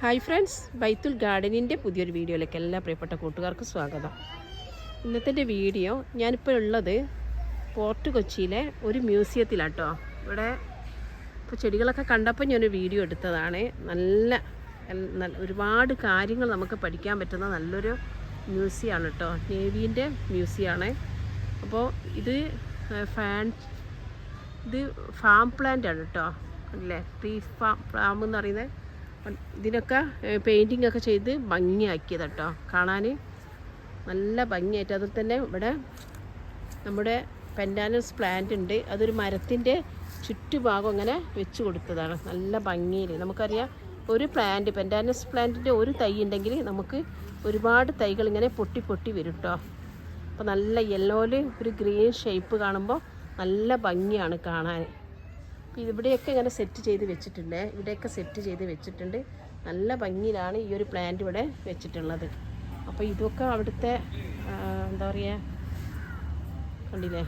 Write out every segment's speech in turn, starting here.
Hi friends, ബൈത്തുൽ ഗാർഡനിൻ്റെ പുതിയൊരു വീഡിയോയിലേക്ക് എല്ലാ പ്രിയപ്പെട്ട കൂട്ടുകാർക്കും സ്വാഗതം. ഇന്നത്തെ വീഡിയോ ഞാനിപ്പോൾ ഉള്ളത് പോർട്ട് കൊച്ചിയിലെ ഒരു മ്യൂസിയത്തിലാട്ടോ. ഇവിടെ ഇപ്പോൾ ചെടികളൊക്കെ കണ്ടപ്പോൾ ഞാനൊരു വീഡിയോ എടുത്തതാണ്. നല്ല ഒരുപാട് കാര്യങ്ങൾ നമുക്ക് പഠിക്കാൻ പറ്റുന്ന നല്ലൊരു മ്യൂസിയമാണ് കേട്ടോ. നേവീൻ്റെ മ്യൂസിയമാണ്. അപ്പോൾ ഇത് ഫാം പ്ലാന്റ് ആണ് കേട്ടോ. അല്ലേ, ട്രീ ഫാം എന്ന് പറയുന്നത്. ഇതിനൊക്കെ പെയിൻറ്റിങ് ഒക്കെ ചെയ്ത് ഭംഗിയാക്കിയത് കേട്ടോ. കാണാൻ നല്ല ഭംഗിയായിട്ട്. അതിൽ തന്നെ ഇവിടെ നമ്മുടെ പെൻഡാനസ് പ്ലാന്റ് ഉണ്ട്. അതൊരു മരത്തിൻ്റെ ചുറ്റുഭാഗം അങ്ങനെ വെച്ച് കൊടുത്തതാണ്. നല്ല ഭംഗിയിൽ. നമുക്കറിയാം, ഒരു പ്ലാന്റ് പെൻഡാനസ് പ്ലാന്റിൻ്റെ ഒരു തൈ ഉണ്ടെങ്കിൽ നമുക്ക് ഒരുപാട് തൈകൾ ഇങ്ങനെ പൊട്ടി പൊട്ടി വരും കേട്ടോ. അപ്പോൾ നല്ല യെല്ലോയിൽ ഒരു ഗ്രീൻ ഷേപ്പ് കാണുമ്പോൾ നല്ല ഭംഗിയാണ് കാണാൻ. അപ്പോൾ ഇവിടെയൊക്കെ ഇങ്ങനെ സെറ്റ് ചെയ്ത് വെച്ചിട്ടുണ്ട്. ഇവിടെയൊക്കെ സെറ്റ് ചെയ്ത് വെച്ചിട്ടുണ്ട്. നല്ല ഭംഗിയിലാണ് ഈ ഒരു പ്ലാന്റ് ഇവിടെ വെച്ചിട്ടുള്ളത്. അപ്പോൾ ഇതൊക്കെ അവിടുത്തെ എന്താ പറയുക, കണ്ടില്ലേ,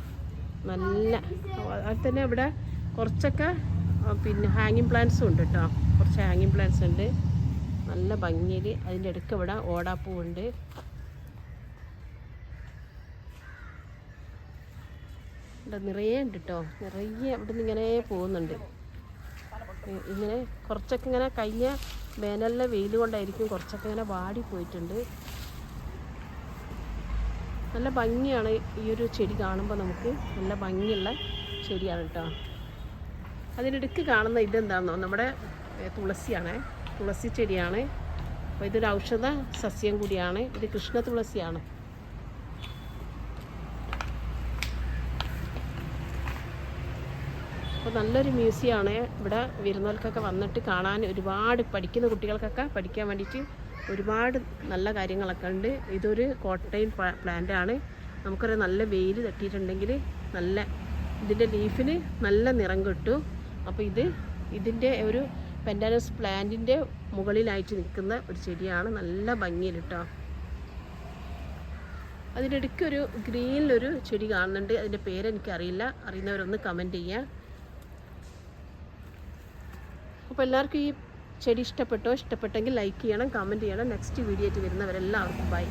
നല്ല. അതുപോലെ തന്നെ ഇവിടെ കുറച്ചൊക്കെ പിന്നെ ഹാങ്ങിങ് പ്ലാന്റ്സും ഉണ്ട് കേട്ടോ. കുറച്ച് ഹാങ്ങിങ് പ്ലാന്റ്സ് ഉണ്ട് നല്ല ഭംഗിയിൽ. അതിൻ്റെ ഇടയ്ക്ക് ഇവിടെ ഓടാപ്പൂവുണ്ട്. ഇവിടെ നിറയെ ഉണ്ട് കേട്ടോ. നിറയെ അവിടെ നിന്ന് ഇങ്ങനെ പോകുന്നുണ്ട്. ഇങ്ങനെ കുറച്ചൊക്കെ ഇങ്ങനെ കഴിഞ്ഞ വേനലിലെ വെയിൽ കൊണ്ടായിരിക്കും കുറച്ചൊക്കെ ഇങ്ങനെ വാടി പോയിട്ടുണ്ട്. നല്ല ഭംഗിയാണ് ഈ ഒരു ചെടി കാണുമ്പോൾ. നമുക്ക് നല്ല ഭംഗിയുള്ള ചെടിയാണ് കേട്ടോ. അതിനിടയ്ക്ക് കാണുന്ന ഇതെന്താണെന്നോ, നമ്മുടെ തുളസിയാണ്. തുളസി ചെടിയാണ്. അപ്പോൾ ഇതൊരു ഔഷധ സസ്യം കൂടിയാണ്. ഇത് കൃഷ്ണ തുളസിയാണ്. അപ്പോൾ നല്ലൊരു മ്യൂസിയമാണ്. ഇവിടെ വരുന്നവർക്കൊക്കെ വന്നിട്ട് കാണാൻ, ഒരുപാട് പഠിക്കുന്ന കുട്ടികൾക്കൊക്കെ പഠിക്കാൻ വേണ്ടിയിട്ട് ഒരുപാട് നല്ല കാര്യങ്ങളൊക്കെ ഉണ്ട്. ഇതൊരു കോട്ടയിൽ പ്ലാന്റാണ്. നമുക്കൊരു നല്ല വെയിൽ തട്ടിയിട്ടുണ്ടെങ്കിൽ നല്ല ഇതിൻ്റെ ലീഫിന് നല്ല നിറം കിട്ടും. അപ്പോൾ ഇതിൻ്റെ ഒരു പെൻഡാനസ് പ്ലാന്റിൻ്റെ മുകളിലായിട്ട് നിൽക്കുന്ന ഒരു ചെടിയാണ്. നല്ല ഭംഗിയിൽ കേട്ടോ. അതിനിടയ്ക്ക് ഒരു ഗ്രീനിലൊരു ചെടി കാണുന്നുണ്ട്. അതിൻ്റെ പേരെനിക്കറിയില്ല. അറിയുന്നവരൊന്ന് കമൻറ്റ് ചെയ്യുക. അപ്പോൾ എല്ലാവർക്കും ഈ ചെടി ഇഷ്ടപ്പെട്ടെങ്കിൽ ലൈക്ക് ചെയ്യണം, കമൻറ്റ് ചെയ്യണം. നെക്സ്റ്റ് വീഡിയോ ആയിട്ട് വരുന്നവരെല്ലാവർക്കും ബൈ.